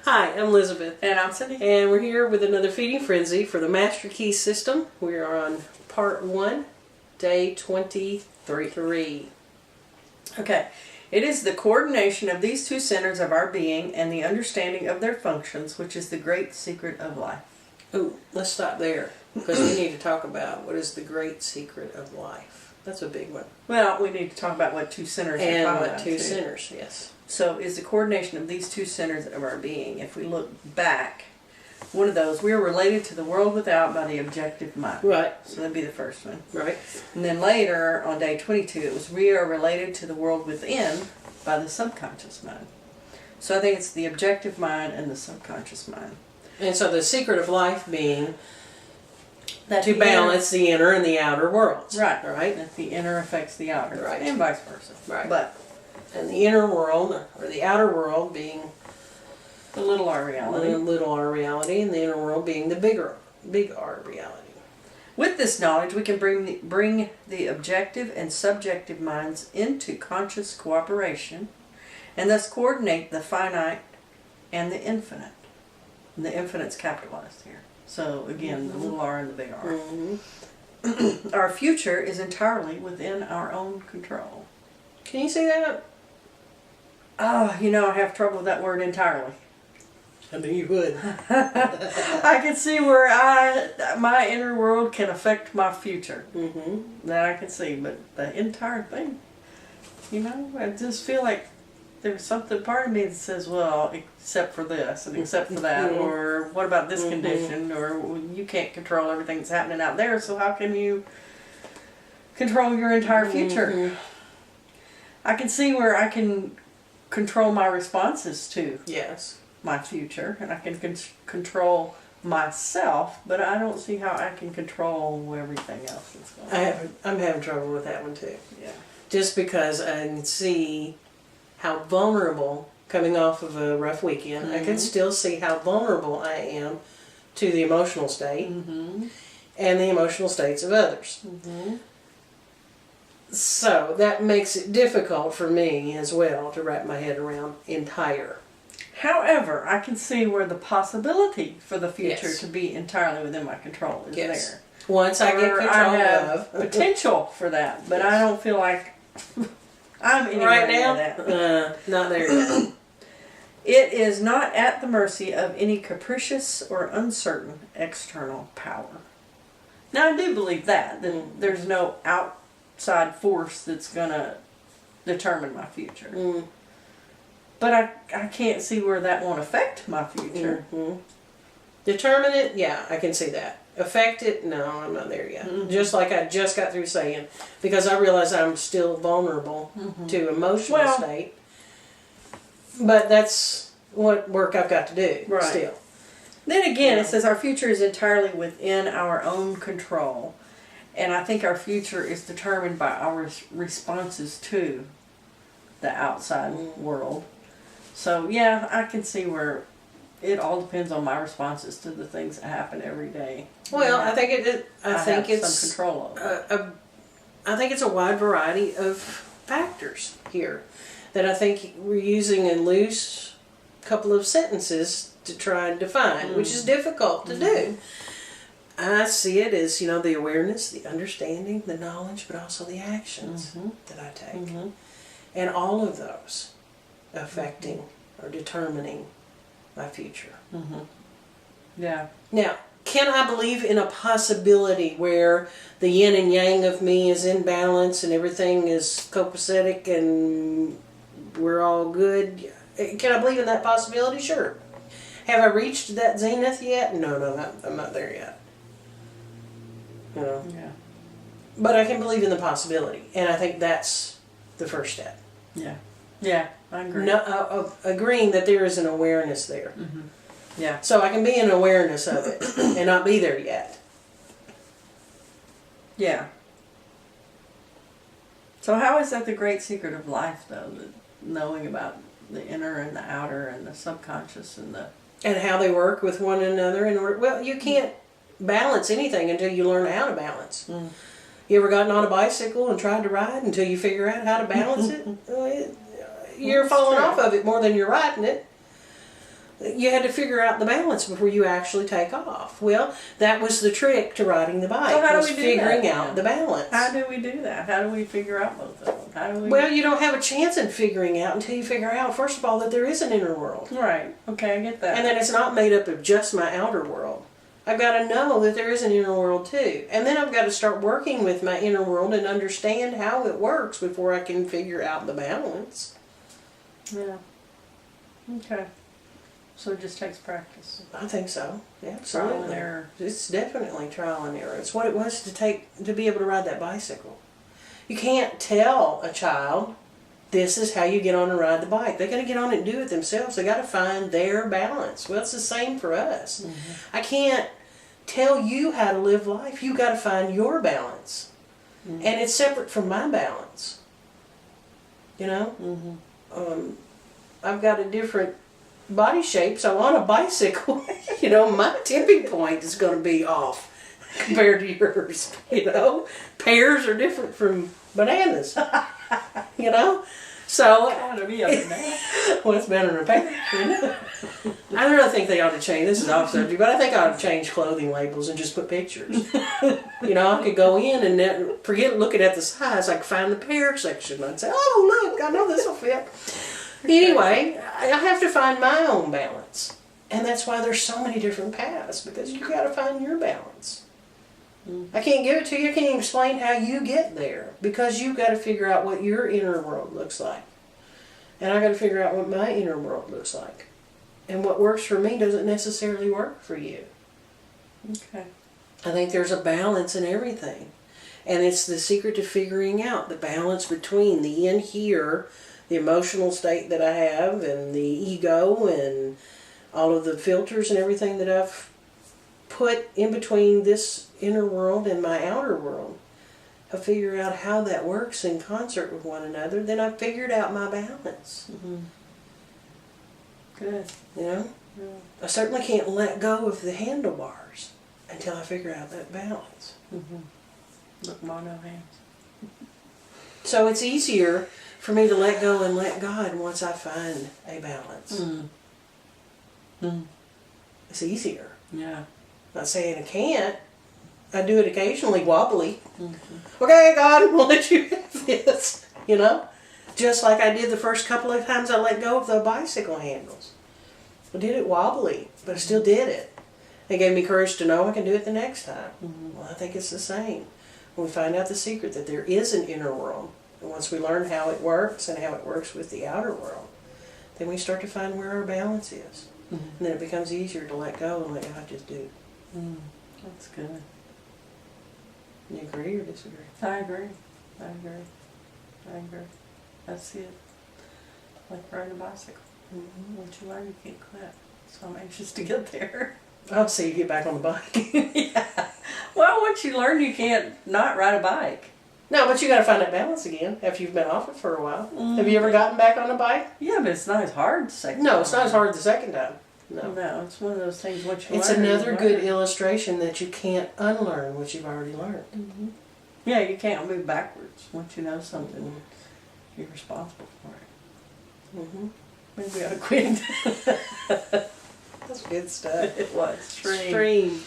Hi, I'm Elizabeth. And I'm Cindy. And we're here with another Feeding Frenzy for the Master Key System. We are on part 1, day 23. Okay. It is the coordination of these two centers of our being and the understanding of their functions, which is the great secret of life. Oh, let's stop there, because we need to talk about what is the great secret of life. That's a big one. Well, we need to talk about what two centers are And talking what about, two too. centers, yes. So is the coordination of these two centers of our being. If we look back, one of those, we are related to the world without by the objective mind. Right. So that'd be the first one. Right. And then later, on day 22, it was we are related to the world within by the subconscious mind. So I think it's the objective mind and the subconscious mind. And so the secret of life being That to the balance the inner and the outer worlds. Right. Right. That the inner affects the outer. Right. And vice versa. Right. But And the inner world, or the outer world, being the little R reality. the little R reality, and the inner world being the big R reality. With this knowledge, we can bring the objective and subjective minds into conscious cooperation, and thus coordinate the finite and the infinite. And the infinite's capitalized here. So again, the little R and the big R. Mm-hmm. Our future is entirely within our own control. Can you see that? Oh, I have trouble with that word entirely. I knew you would. I can see where my inner world can affect my future. Mm-hmm. That I can see, but the entire thing, I just feel like there's something part of me that says, well, except for this and except for that, Mm-hmm. or what about this Mm-hmm. condition, or you can't control everything that's happening out there, so how can you control your entire future? Mm-hmm. I can see where I can control my responses to Yes. my future, and I can control myself, but I don't see how I can control everything else that's going on. I'm having trouble with that one too. Yeah. Just because I can see how vulnerable, coming off of a rough weekend, I can still see how vulnerable I am to the emotional state Mm-hmm. and the emotional states of others. Mm-hmm. So that makes it difficult for me as well to wrap my head around entire. However, I can see where the possibility for the future Yes. to be entirely within my control is Yes. there. Once I get Or control I have of potential for that, but Yes. I don't feel like I'm anywhere right near now, that. not there yet. It is not at the mercy of any capricious or uncertain external power. Now, I do believe that there's no outside force that's going to determine my future. Mm. But I can't see where that won't affect my future. Mm-hmm. Determine it, yeah, I can see that. Affect it, no, I'm not there yet. Mm-hmm. Just like I just got through saying, because I realize I'm still vulnerable to emotional Well- state. But that's what work I've got to do Right. still. Then again, Yeah. it says our future is entirely within our own control. And I think our future is determined by our responses to the outside world. So, yeah, I can see where it all depends on my responses to the things that happen every day. Well, I think I think have it's some control over. I think it's a wide variety of factors here that I think we're using a loose couple of sentences to try and define, which is difficult to do. I see it as, the awareness, the understanding, the knowledge, but also the actions that I take. And all of those affecting or determining my future. Yeah. Now, can I believe in a possibility where the yin and yang of me is in balance and everything is copacetic and we're all good? Can I believe in that possibility? Sure. Have I reached that zenith yet? No, I'm not there yet. Yeah. But I can believe in the possibility, and I think that's the first step. Yeah. Yeah, I agree. No, agreeing that there is an awareness there. Yeah. So I can be in awareness of it and not be there yet. Yeah. So how is that the great secret of life, though? Knowing about the inner and the outer and the subconscious and the... And how they work with one another in order... Well, you can't balance anything until you learn how to balance. You ever gotten on a bicycle and tried to ride until you figure out how to balance it? You're falling off of it more than you're riding it. You had to figure out the balance before you actually take off. Well, that was the trick to riding the bike. So how do was we do figuring that out then? the balance. How do we do that? How do we figure out both of them? How do we? Well, you don't have a chance in figuring out until you figure out, first of all, that there is an inner world. Right. Okay, I get that. And that it's not made up of just my outer world. I've got to know that there is an inner world too. And then I've got to start working with my inner world and understand how it works before I can figure out the balance. Yeah. Okay. So it just takes practice. I think so. Yeah, Trial absolutely. and error. It's definitely trial and error. It's what it was to be able to ride that bicycle. You can't tell a child this is how you get on and ride the bike. They got to get on it and do it themselves. They got to find their balance. Well, it's the same for us. Mm-hmm. I can't tell you how to live life. You got to find your balance, Mm-hmm. and it's separate from my balance. You know, Mm-hmm. I've got a different body shape, so on a bicycle, you know, my tipping point is going to be off compared to yours. You know, pears are different from bananas. You know, so Gotta be a banana. well, it's better than a pear. You know? I really think they ought to change. This is off subject, but I think I ought to change clothing labels and just put pictures. You know, I could go in and forget looking at the size. I could find the pear section. I'd say, "Oh, look, I know this will fit." Anyway, I have to find my own balance, and that's why there's so many different paths, because you got to find your balance. I can't give it to you. I can't even explain how you get there, because you've got to figure out what your inner world looks like, and I got to figure out what my inner world looks like, and what works for me doesn't necessarily work for you. Okay. I think there's a balance in everything, and it's the secret to figuring out the balance between the in here, the emotional state that I have, and the ego, and all of the filters and everything that I've put in between this inner world and my outer world. I figure out how that works in concert with one another, then I've figured out my balance. Mm-hmm. Good. You know? Yeah. I certainly can't let go of the handlebars until I figure out that balance. Mm-hmm. Look, mono hands. So it's easier for me to let go and let God once I find a balance. It's easier. Yeah. Not saying I can't. I do it occasionally wobbly. Okay, God, we'll let you have this. You know? Just like I did the first couple of times I let go of the bicycle handles. I did it wobbly, but I still did it. It gave me courage to know I can do it the next time. Well, I think it's the same. When we find out the secret that there is an inner world, and once we learn how it works and how it works with the outer world, then we start to find where our balance is. And then it becomes easier to let go and let God just do. That's good. You agree or disagree? I agree. I agree. I agree. That's it. Like riding a bicycle. Once you learn, you can't quit. So I'm anxious to get there. Oh, so you get back on the bike. Yeah. Well, once you learn, you can't not ride a bike. No, but you got to find that balance again after you've been off it for a while. Have you ever gotten back on a bike? Yeah, but it's not as hard the second No, time. it's not as hard the second time. No. No, it's one of those things once you It's learn. another you good learn. illustration that you can't unlearn what you've already learned. Yeah, you can't move backwards. Once you know something, you're responsible for it. Maybe we ought to quit. That's good stuff. It was. Stream.